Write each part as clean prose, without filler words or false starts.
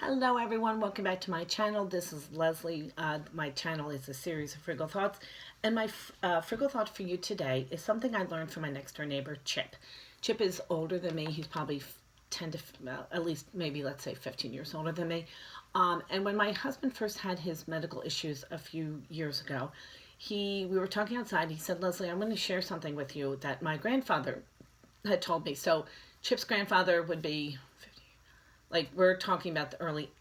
Hello everyone, welcome back to my channel. This is Leslie. My channel is a series of frugal thoughts, and my frugal thought for you today is something I learned from my next door neighbor, Chip. Chip is older than me. He's probably 10 to, at least maybe let's say 15 years older than me. And when my husband first had his medical issues a few years ago, we were talking outside. He said, Leslie, I'm going to share something with you that my grandfather had told me. So Chip's grandfather would be like, we're talking about the early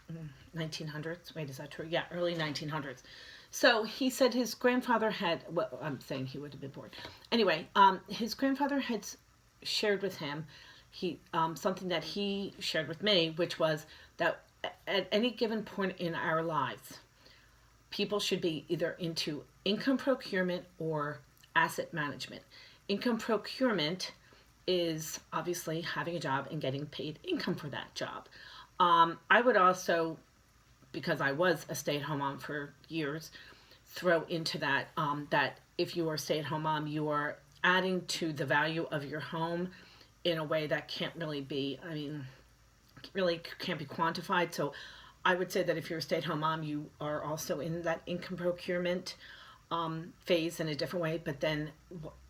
1900s. Wait, is that true? Yeah, early 1900s. So he said his grandfather had, well, I'm saying he would have been born. Anyway, his grandfather had shared with him something that he shared with me, which was that at any given point in our lives, people should be either into income procurement or asset management. Income procurement is obviously having a job and getting paid income for that job. I would also, because I was a stay-at-home mom for years, throw into that that if you are a stay-at-home mom, you are adding to the value of your home in a way that can't really be, really can't be quantified. So I would say that if you're a stay-at-home mom, you are also in that income procurement phase in a different way, but then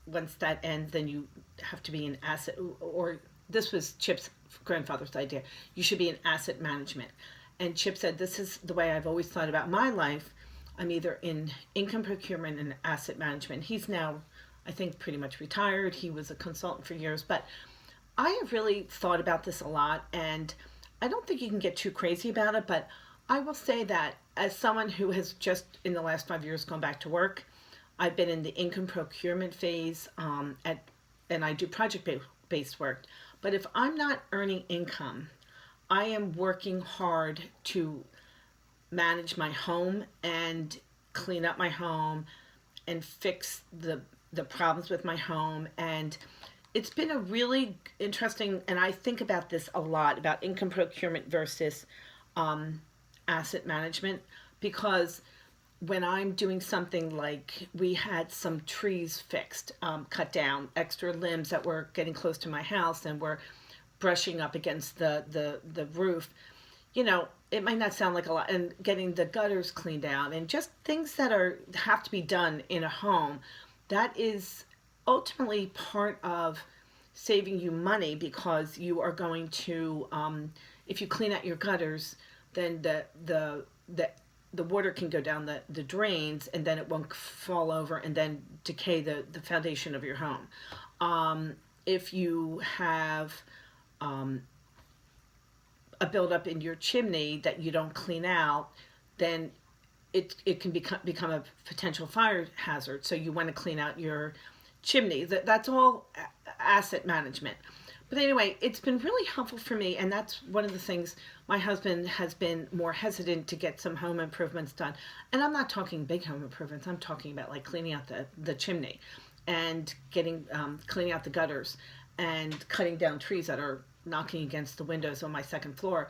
once that ends, then you have to be an asset, or this was Chip's grandfather's idea. You should be in asset management. And Chip said, this is the way I've always thought about my life. I'm either in income procurement and asset management. He's now, I think, pretty much retired. He was a consultant for years, but I have really thought about this a lot, and I don't think you can get too crazy about it, but I will say that as someone who has just in the last 5 years gone back to work, I've been in the income procurement phase, and I do project-based work. But if I'm not earning income, I am working hard to manage my home and clean up my home and fix the problems with my home. And it's been a really interesting, and I think about this a lot, about income procurement versus asset management, because when I'm doing something like we had some trees fixed, cut down, extra limbs that were getting close to my house and were brushing up against the roof, it might not sound like a lot, and getting the gutters cleaned out and just things that have to be done in a home, that is ultimately part of saving you money, because you are going to, if you clean out your gutters, then the water can go down the drains, and then it won't fall over and then decay the foundation of your home. If you have a buildup in your chimney that you don't clean out, then it can become a potential fire hazard. So you want to clean out your chimney. That's all asset management. But anyway, it's been really helpful for me, and that's one of the things. My husband has been more hesitant to get some home improvements done. And I'm not talking big home improvements. I'm talking about like cleaning out the chimney and cleaning out the gutters and cutting down trees that are knocking against the windows on my second floor.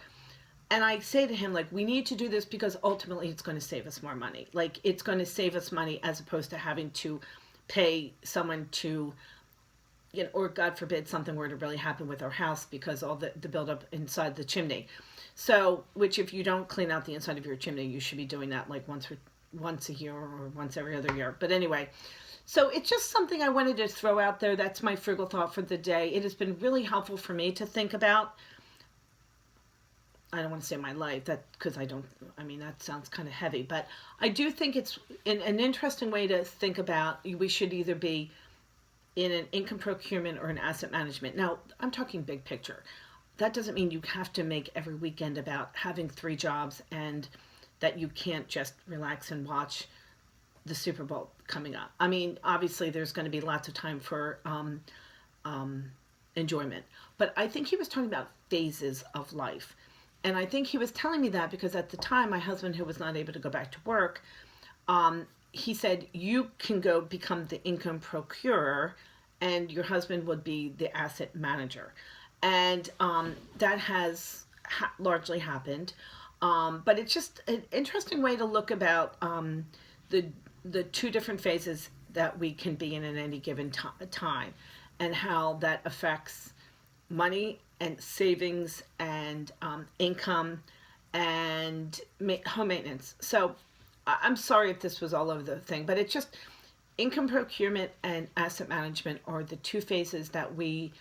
And I say to him, like, we need to do this because ultimately it's going to save us more money. Like, it's going to save us money as opposed to having to pay someone to, or God forbid something were to really happen with our house because all the buildup inside the chimney. So, which if you don't clean out the inside of your chimney, you should be doing that like once a year or once every other year. But anyway, so it's just something I wanted to throw out there. That's my frugal thought for the day. It has been really helpful for me to think about. I don't want to say my life, because that sounds kind of heavy, but I do think it's an interesting way to think about. We should either be in an income procurement or an asset management. Now, I'm talking big picture. That doesn't mean you have to make every weekend about having 3 jobs and that you can't just relax and watch the Super Bowl coming up. Obviously, there's going to be lots of time for enjoyment. But I think he was talking about phases of life. And I think he was telling me that because at the time, my husband, who was not able to go back to work, he said, you can go become the income procurer and your husband would be the asset manager. And that has largely happened. But it's just an interesting way to look about the 2 different phases that we can be in at any given time, and how that affects money and savings and income and home maintenance. So I'm sorry if this was all over the thing, but it's just income procurement and asset management are the two phases that we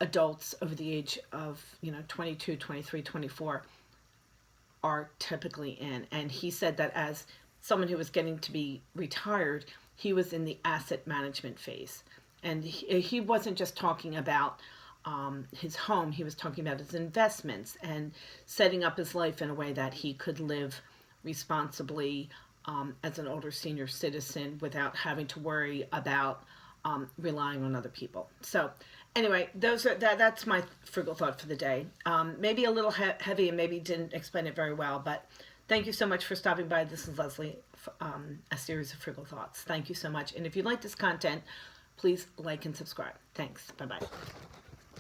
adults over the age of 22, 23, 24 are typically in. And he said that as someone who was getting to be retired, he was in the asset management phase. And he wasn't just talking about his home, he was talking about his investments and setting up his life in a way that he could live responsibly as an older senior citizen without having to worry about relying on other people. So anyway, that's my frugal thought for the day. Maybe a little heavy and maybe didn't explain it very well, but thank you so much for stopping by. This is Leslie, a series of frugal thoughts. Thank you so much. And if you like this content, please like and subscribe. Thanks. Bye-bye.